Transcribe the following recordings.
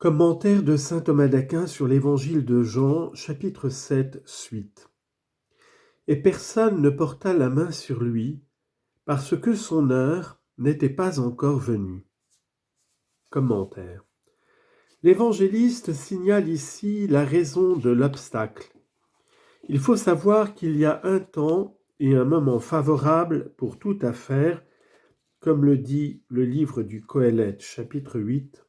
Commentaire de saint Thomas d'Aquin sur l'évangile de Jean, chapitre 7, suite. Et personne ne porta la main sur lui, parce que son heure n'était pas encore venue. Commentaire. L'évangéliste signale ici la raison de l'obstacle. Il faut savoir qu'il y a un temps et un moment favorable pour toute affaire, comme le dit le livre du Qoéleth, chapitre 8,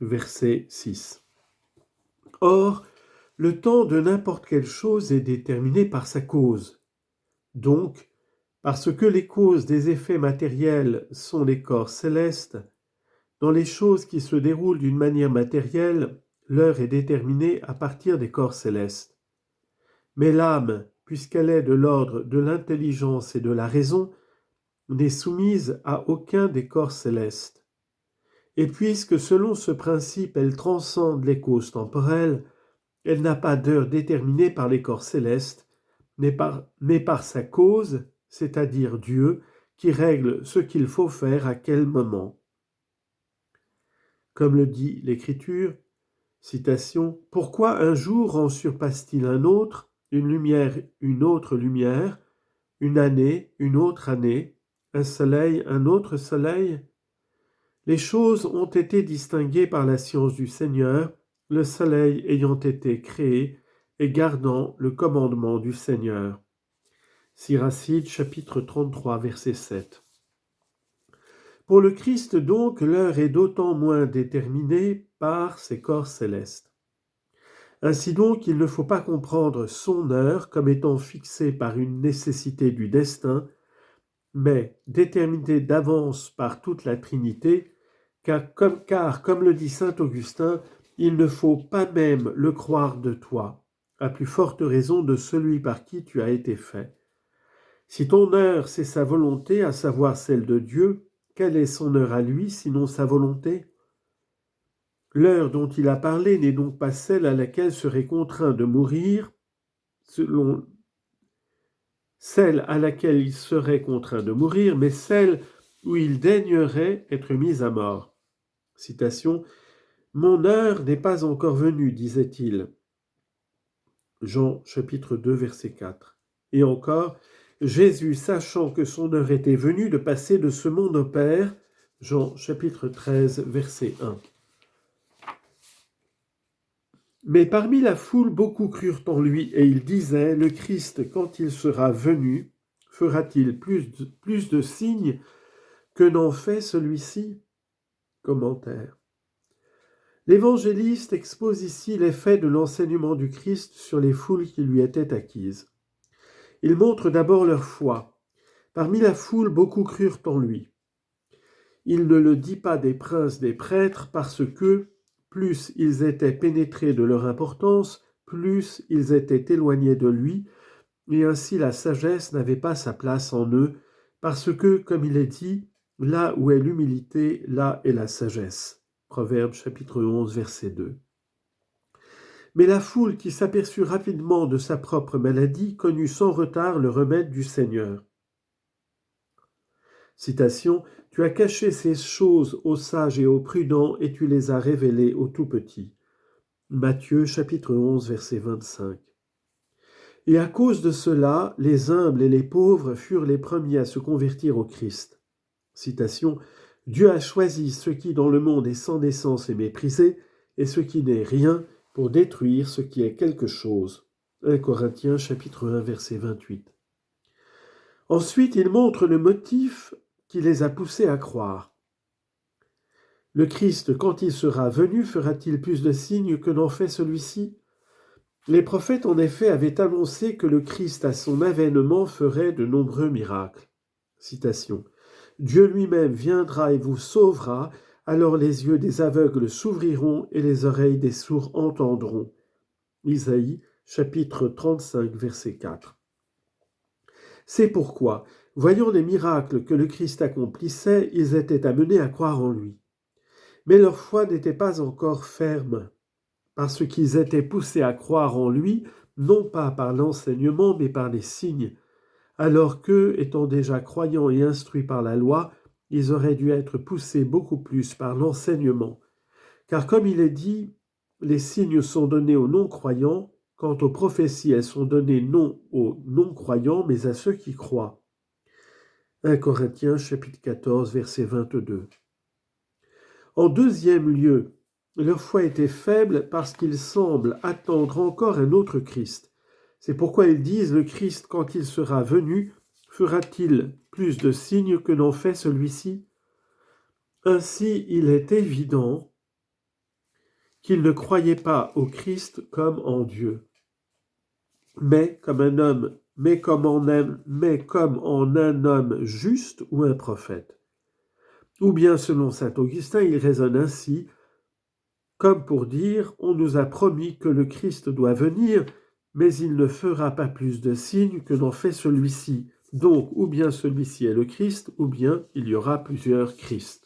verset 6. Or, le temps de n'importe quelle chose est déterminé par sa cause. Donc, parce que les causes des effets matériels sont les corps célestes, dans les choses qui se déroulent d'une manière matérielle, l'heure est déterminée à partir des corps célestes. Mais l'âme, puisqu'elle est de l'ordre de l'intelligence et de la raison, n'est soumise à aucun des corps célestes. Et puisque selon ce principe elle transcende les causes temporelles, elle n'a pas d'heure déterminée par les corps célestes, mais par sa cause, c'est-à-dire Dieu, qui règle ce qu'il faut faire à quel moment. Comme le dit l'Écriture, citation, « Pourquoi un jour en surpasse-t-il un autre, une lumière, une autre lumière, une année, une autre année, un soleil, un autre soleil ? Les choses ont été distinguées par la science du Seigneur, le soleil ayant été créé et gardant le commandement du Seigneur. » Siracide, chapitre 33, verset 7. Pour le Christ donc, l'heure est d'autant moins déterminée par ses corps célestes. Ainsi donc, il ne faut pas comprendre son heure comme étant fixée par une nécessité du destin, mais déterminée d'avance par toute la Trinité, car comme le dit saint Augustin, il ne faut pas même le croire de toi, à plus forte raison de celui par qui tu as été fait. Si ton heure c'est sa volonté, à savoir celle de Dieu, quelle est son heure à lui, sinon sa volonté ? L'heure dont il a parlé n'est donc pas celle à laquelle serait contraint de mourir, selon celle à laquelle il serait contraint de mourir, mais celle où il daignerait être mis à mort. Citation, « Mon heure n'est pas encore venue, disait-il. » Jean chapitre 2, verset 4. Et encore, Jésus, sachant que son heure était venue de passer de ce monde au Père, Jean chapitre 13, verset 1. Mais parmi la foule, beaucoup crurent en lui, et ils disaient, « Le Christ, quand il sera venu, fera-t-il plus de signes que n'en fait celui-ci » Commentaire. L'évangéliste expose ici l'effet de l'enseignement du Christ sur les foules qui lui étaient acquises. Il montre d'abord leur foi. Parmi la foule, beaucoup crurent en lui. Il ne le dit pas des princes, des prêtres, parce que plus ils étaient pénétrés de leur importance, plus ils étaient éloignés de lui, et ainsi la sagesse n'avait pas sa place en eux, parce que, comme il est dit, là où est l'humilité, là est la sagesse. Proverbe chapitre 11, verset 2. Mais la foule, qui s'aperçut rapidement de sa propre maladie, connut sans retard le remède du Seigneur. Citation, « Tu as caché ces choses aux sages et aux prudents, et tu les as révélées aux tout-petits. » Matthieu chapitre 11, verset 25. Et à cause de cela, les humbles et les pauvres furent les premiers à se convertir au Christ. Citation, « Dieu a choisi ce qui dans le monde est sans naissance et méprisé, et ce qui n'est rien, pour détruire ce qui est quelque chose. » 1 Corinthiens chapitre 1, verset 28. Ensuite, il montre le motif qui les a poussés à croire. Le Christ, quand il sera venu, fera-t-il plus de signes que n'en fait celui-ci ? Les prophètes, en effet, avaient annoncé que le Christ, à son avènement, ferait de nombreux miracles. Citation. « Dieu lui-même viendra et vous sauvera, alors les yeux des aveugles s'ouvriront et les oreilles des sourds entendront. » Isaïe, chapitre 35, verset 4. C'est pourquoi, voyant les miracles que le Christ accomplissait, ils étaient amenés à croire en lui. Mais leur foi n'était pas encore ferme, parce qu'ils étaient poussés à croire en lui, non pas par l'enseignement, mais par les signes, alors qu'eux, étant déjà croyants et instruits par la loi, ils auraient dû être poussés beaucoup plus par l'enseignement, Car comme il est dit, les signes sont donnés aux non-croyants, quant aux prophéties, elles sont données non aux non-croyants, mais à ceux qui croient. 1 Corinthiens chapitre 14, verset 22. En deuxième lieu, leur foi était faible parce qu'ils semblent attendre encore un autre Christ. C'est pourquoi ils disent, le Christ, quand il sera venu, fera-t-il plus de signes que n'en fait celui-ci? Ainsi, il est évident qu'ils ne croyaient pas au Christ comme en Dieu, mais comme un homme, mais comme en un homme juste ou un prophète. Ou bien, selon saint Augustin, il raisonne ainsi, comme pour dire, on nous a promis que le Christ doit venir, mais il ne fera pas plus de signes que n'en fait celui-ci. Donc, ou bien celui-ci est le Christ, ou bien il y aura plusieurs Christ.